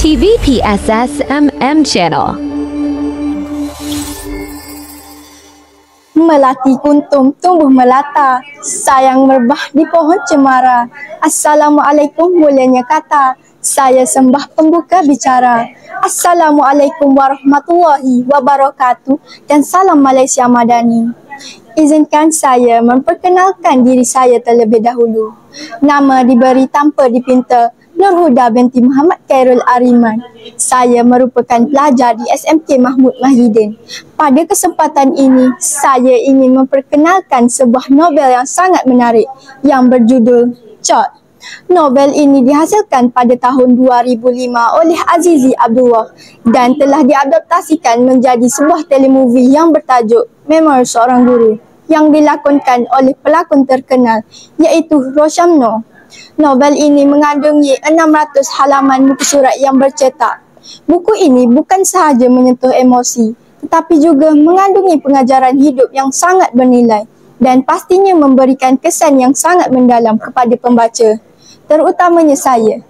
TVPSS Channel. Melati kuntum tumbuh melata, sayang merbah di pohon cemara. Assalamualaikum mulianya kata, saya sembah pembuka bicara. Assalamualaikum warahmatullahi wabarakatuh dan salam Malaysia Madani. Izinkan saya memperkenalkan diri saya terlebih dahulu. Nama diberi tanpa dipinta, Nurhuda binti Muhammad Khairul Ariman. Saya merupakan pelajar di SMK Mahmud Mahidin. Pada kesempatan ini, saya ingin memperkenalkan sebuah novel yang sangat menarik yang berjudul Chot. Novel ini dihasilkan pada tahun 2005 oleh Azizi Abdullah dan telah diadaptasikan menjadi sebuah telemovie yang bertajuk Memori Seorang Guru yang dilakonkan oleh pelakon terkenal iaitu Roshamno. Novel ini mengandungi 600 halaman muka surat yang bercetak. Buku ini bukan sahaja menyentuh emosi, tetapi juga mengandungi pengajaran hidup yang sangat bernilai dan pastinya memberikan kesan yang sangat mendalam kepada pembaca, terutamanya saya.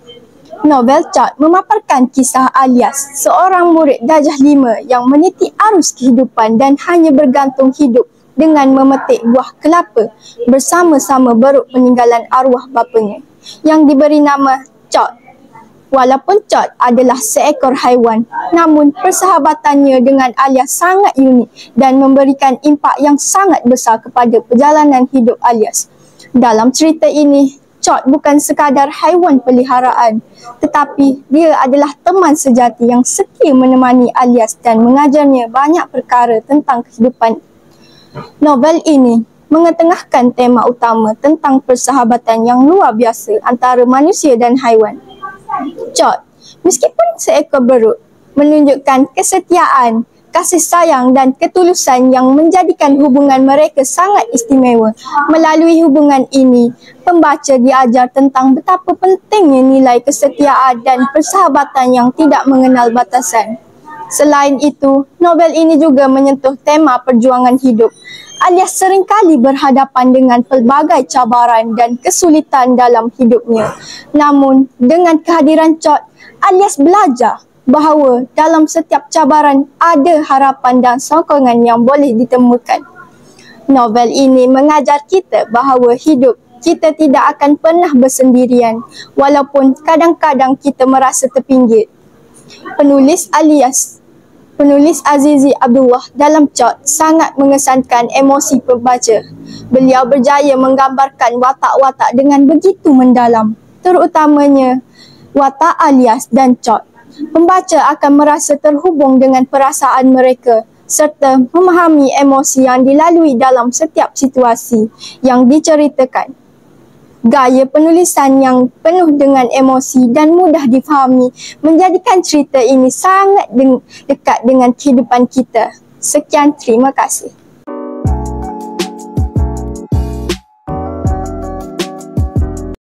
Novel Chot memaparkan kisah Alias, seorang murid darjah 5 yang meniti arus kehidupan dan hanya bergantung hidup dengan memetik buah kelapa bersama-sama beruk peninggalan arwah bapanya yang diberi nama Chot. Walaupun Chot adalah seekor haiwan, namun persahabatannya dengan Alias sangat unik dan memberikan impak yang sangat besar kepada perjalanan hidup Alias. Dalam cerita ini, Chot bukan sekadar haiwan peliharaan, tetapi dia adalah teman sejati yang setia menemani Alias dan mengajarnya banyak perkara tentang kehidupan. Novel ini mengetengahkan tema utama tentang persahabatan yang luar biasa antara manusia dan haiwan. Chot, meskipun seekor beruk, menunjukkan kesetiaan, kasih sayang dan ketulusan yang menjadikan hubungan mereka sangat istimewa. Melalui hubungan ini, pembaca diajar tentang betapa pentingnya nilai kesetiaan dan persahabatan yang tidak mengenal batasan. Selain itu, novel ini juga menyentuh tema perjuangan hidup. Alias seringkali berhadapan dengan pelbagai cabaran dan kesulitan dalam hidupnya. Namun, dengan kehadiran Chot, Alias belajar bahawa dalam setiap cabaran ada harapan dan sokongan yang boleh ditemukan. Novel ini mengajar kita bahawa hidup kita tidak akan pernah bersendirian, walaupun kadang-kadang kita merasa terpinggir. Penulis Azizi Abdullah dalam Chot sangat mengesankan emosi pembaca. Beliau berjaya menggambarkan watak-watak dengan begitu mendalam, terutamanya watak Alias dan Chot. Pembaca akan merasa terhubung dengan perasaan mereka serta memahami emosi yang dilalui dalam setiap situasi yang diceritakan. Gaya penulisan yang penuh dengan emosi dan mudah difahami menjadikan cerita ini sangat dekat dengan kehidupan kita. Sekian, terima kasih.